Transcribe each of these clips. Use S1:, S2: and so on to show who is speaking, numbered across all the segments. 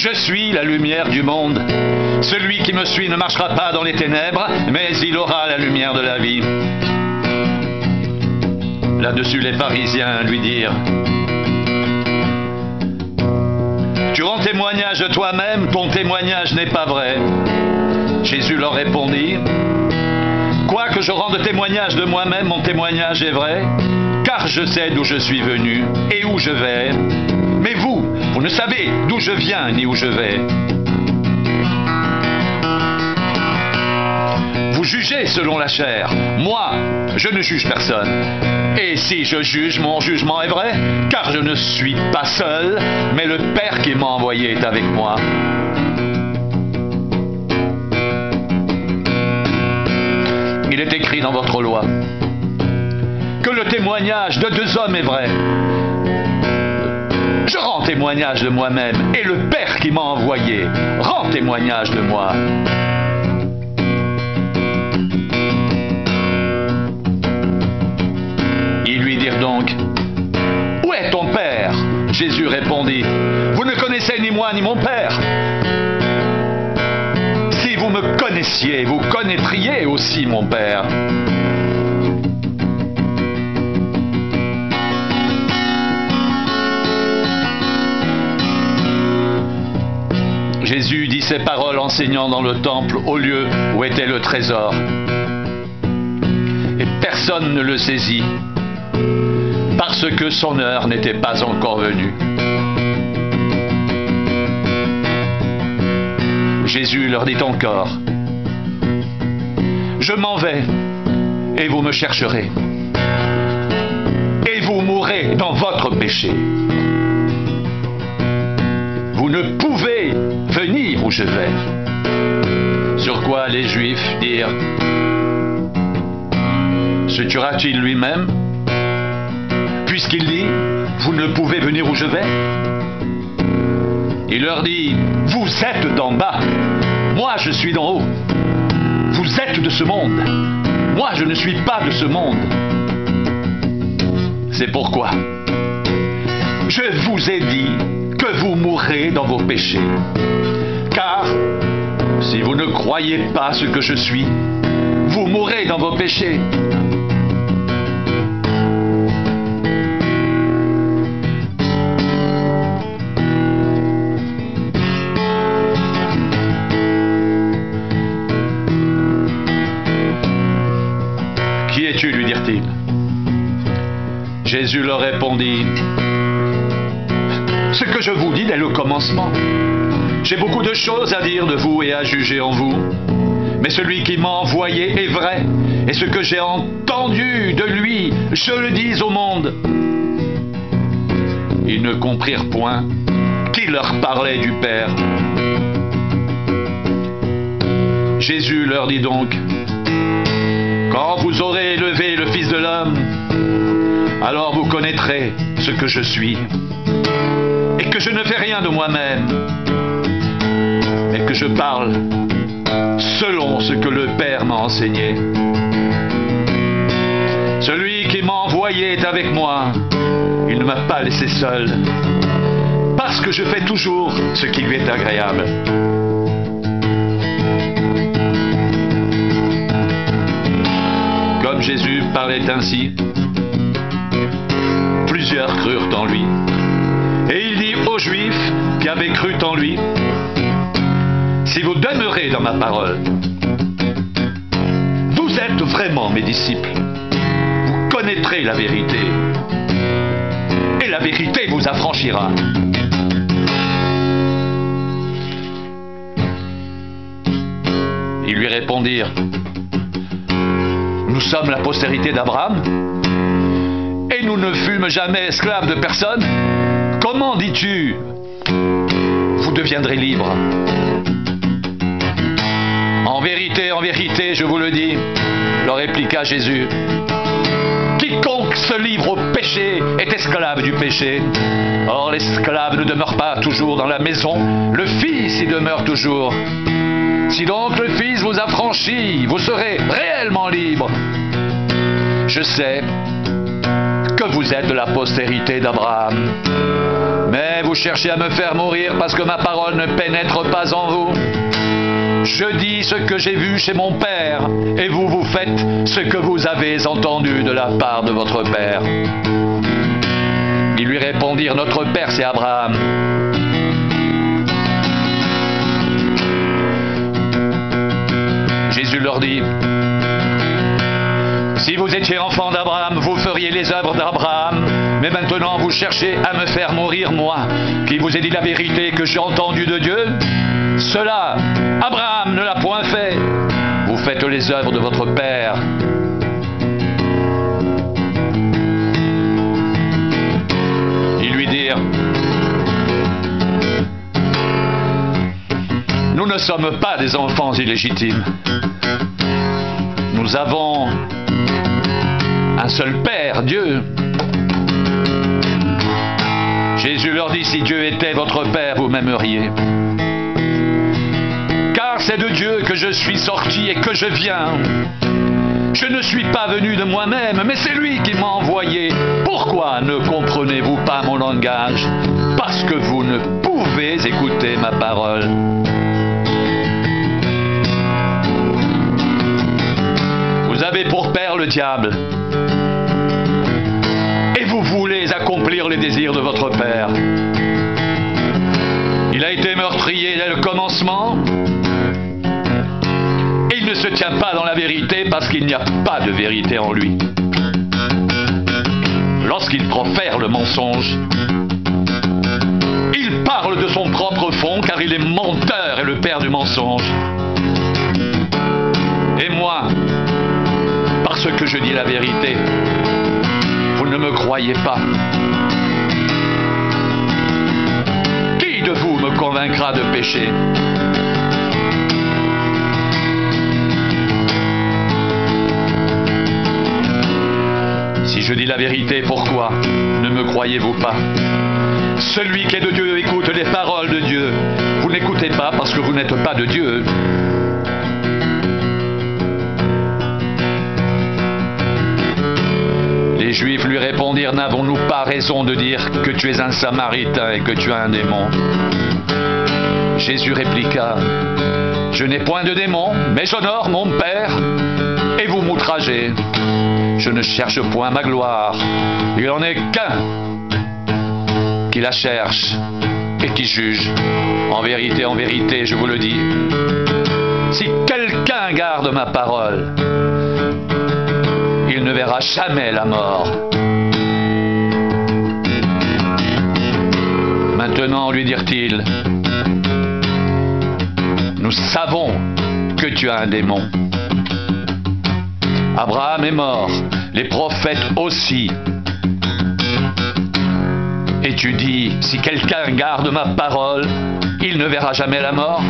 S1: Je suis la lumière du monde. Celui qui me suit ne marchera pas dans les ténèbres, mais il aura la lumière de la vie. Là-dessus, les pharisiens lui dirent: Tu rends témoignage de toi-même, ton témoignage n'est pas vrai. Jésus leur répondit: Quoique je rende témoignage de moi-même, mon témoignage est vrai, car je sais d'où je suis venu et où je vais. Mais vous ne savez d'où je viens ni où je vais. Vous jugez selon la chair. Moi, je ne juge personne. Et si je juge, mon jugement est vrai, car je ne suis pas seul, mais le Père qui m'a envoyé est avec moi. Il est écrit dans votre loi que le témoignage de deux hommes est vrai. Je rends témoignage de moi-même, et le Père qui m'a envoyé rend témoignage de moi. Ils lui dirent donc: Où est ton Père? Jésus répondit: Vous ne connaissez ni moi ni mon Père. Si vous me connaissiez, vous connaîtriez aussi mon Père. Jésus dit ces paroles enseignant dans le temple au lieu où était le trésor. Et personne ne le saisit, parce que son heure n'était pas encore venue. Jésus leur dit encore: Je m'en vais, et vous me chercherez, et vous mourrez dans votre péché. Vous ne pouvez venir où je vais. Sur quoi les Juifs dirent: Se tuera-t-il lui-même, puisqu'il dit: Vous ne pouvez venir où je vais? Il leur dit: Vous êtes d'en bas, moi je suis d'en haut. Vous êtes de ce monde, moi je ne suis pas de ce monde. C'est pourquoi je vous ai dit que vous mourrez dans vos péchés. Car si vous ne croyez pas ce que je suis, vous mourrez dans vos péchés. Qui es-tu, lui dirent-ils. Jésus leur répondit: Ce que je vous dis dès le commencement. J'ai beaucoup de choses à dire de vous et à juger en vous. Mais celui qui m'a envoyé est vrai, et ce que j'ai entendu de lui, je le dis au monde. Ils ne comprirent point qu'il leur parlait du Père. Jésus leur dit donc: Quand vous aurez élevé le Fils de l'homme, alors vous connaîtrez ce que je suis, et que je ne fais rien de moi-même, mais que je parle selon ce que le Père m'a enseigné. Celui qui m'a envoyé est avec moi. Il ne m'a pas laissé seul, parce que je fais toujours ce qui lui est agréable. Comme Jésus parlait ainsi, plusieurs crurent en lui. Et il dit aux Juifs qui avaient cru en lui: Si vous demeurez dans ma parole, vous êtes vraiment mes disciples. Vous connaîtrez la vérité, et la vérité vous affranchira. Ils lui répondirent: Nous sommes la postérité d'Abraham, et nous ne fûmes jamais esclaves de personne. Comment dis-tu, vous deviendrez libres? En vérité, je vous le dis, leur répliqua Jésus, quiconque se livre au péché est esclave du péché. Or, l'esclave ne demeure pas toujours dans la maison, le Fils y demeure toujours. Si donc le Fils vous affranchit, vous serez réellement libres. Je sais que vous êtes de la postérité d'Abraham, Mais vous cherchez à me faire mourir parce que ma parole ne pénètre pas en vous. Je dis ce que j'ai vu chez mon père, et vous faites ce que vous avez entendu de la part de votre père. Ils lui répondirent, notre père c'est Abraham. Jésus leur dit, si vous étiez enfant d'Abraham, vous feriez les œuvres d'Abraham, mais maintenant vous cherchez à me faire mourir, moi, qui vous ai dit la vérité que j'ai entendue de Dieu. Cela, Abraham ne l'a point fait. Vous faites les œuvres de votre père. Ils lui dirent, nous ne sommes pas des enfants illégitimes. Nous avons un seul Père, Dieu. Jésus leur dit, si Dieu était votre Père, vous m'aimeriez. Car c'est de Dieu que je suis sorti et que je viens. Je ne suis pas venu de moi-même, mais c'est lui qui m'a envoyé. Pourquoi ne comprenez-vous pas mon langage? Parce que vous ne pouvez écouter ma parole. Vous avez pour père le diable. Et vous voulez accomplir les désirs de votre père. Il a été meurtrier dès le commencement. Et il ne se tient pas dans la vérité parce qu'il n'y a pas de vérité en lui. Lorsqu'il profère le mensonge, il parle de son propre fond car il est menteur et le père du mensonge. Et moi, parce que je dis la vérité, vous ne me croyez pas. Qui de vous me convaincra de péché? Si je dis la vérité, pourquoi ne me croyez-vous pas? Celui qui est de Dieu écoute les paroles de Dieu. Vous n'écoutez pas parce que vous n'êtes pas de Dieu. Les Juifs lui répondirent, n'avons-nous pas raison de dire que tu es un Samaritain et que tu as un démon? Jésus répliqua, je n'ai point de démon, mais j'honore mon Père, et vous m'outragez. Je ne cherche point ma gloire, il n'en est qu'un qui la cherche et qui juge. En vérité, je vous le dis, si quelqu'un garde ma parole, il ne verra jamais la mort. Maintenant, lui dirent-ils, nous savons que tu as un démon. Abraham est mort, les prophètes aussi. Et tu dis, si quelqu'un garde ma parole, il ne verra jamais la mort.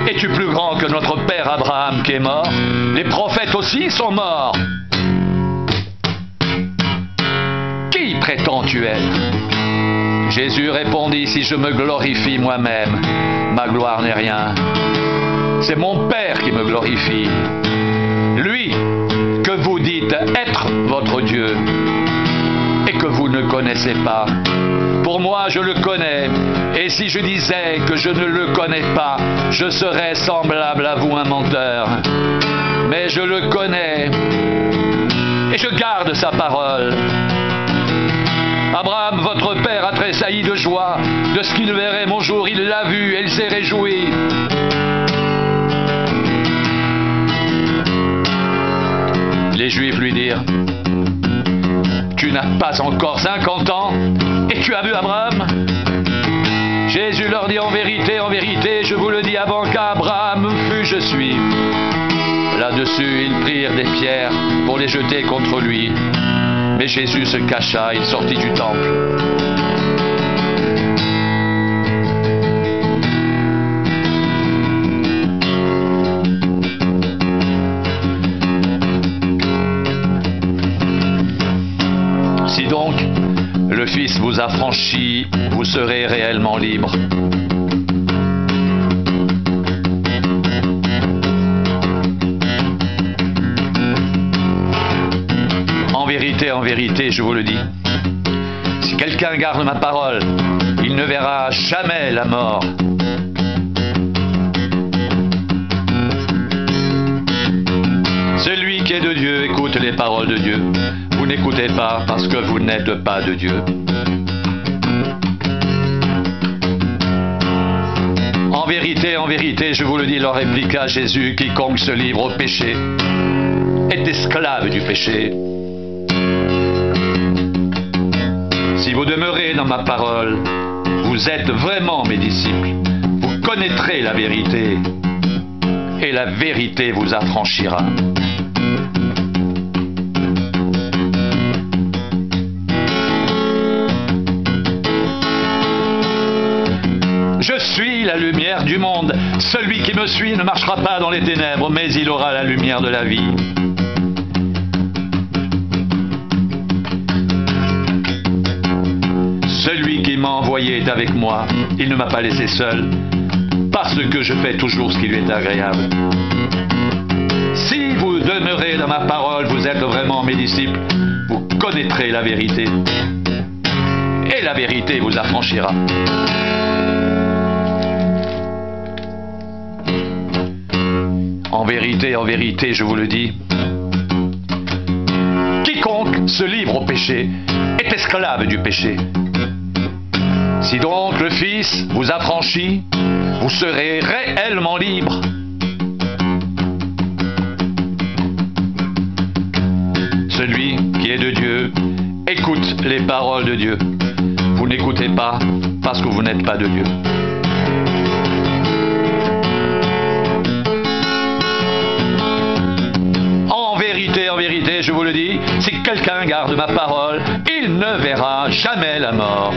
S1: Es-tu plus grand que notre père Abraham qui est mort? Les prophètes aussi sont morts. Qui prétends-tu être? Jésus répondit, si je me glorifie moi-même, ma gloire n'est rien. C'est mon Père qui me glorifie. Lui que vous dites être votre Dieu et que vous ne connaissez pas. Pour moi, je le connais, et si je disais que je ne le connais pas, je serais semblable à vous, un menteur. Mais je le connais, et je garde sa parole. Abraham, votre père, a tressailli de joie de ce qu'il verrait mon jour. Il l'a vu et il s'est réjoui. Les Juifs lui dirent, tu n'as pas encore 50 ans et tu as vu Abraham? Jésus leur dit, en vérité, je vous le dis, avant qu'Abraham fût, je suis. Là-dessus, ils prirent des pierres pour les jeter contre lui. Mais Jésus se cacha, il sortit du temple. Si donc le Fils vous a franchi, vous serez réellement libre. En vérité, je vous le dis, si quelqu'un garde ma parole, il ne verra jamais la mort. Celui qui est de Dieu écoute les paroles de Dieu. Vous n'écoutez pas parce que vous n'êtes pas de Dieu. En vérité, je vous le dis, leur répliqua Jésus, quiconque se livre au péché est esclave du péché. Si vous demeurez dans ma parole, vous êtes vraiment mes disciples. Vous connaîtrez la vérité, et la vérité vous affranchira. Je suis la lumière du monde. Celui qui me suit ne marchera pas dans les ténèbres, mais il aura la lumière de la vie. Celui qui m'a envoyé est avec moi. Il ne m'a pas laissé seul, parce que je fais toujours ce qui lui est agréable. Si vous demeurez dans ma parole, vous êtes vraiment mes disciples. Vous connaîtrez la vérité, et la vérité vous affranchira. En vérité, je vous le dis, quiconque se livre au péché est esclave du péché. Si donc le Fils vous affranchit, vous serez réellement libre. Celui qui est de Dieu écoute les paroles de Dieu. Vous n'écoutez pas parce que vous n'êtes pas de Dieu. En vérité, je vous le dis, si quelqu'un garde ma parole, il ne verra jamais la mort.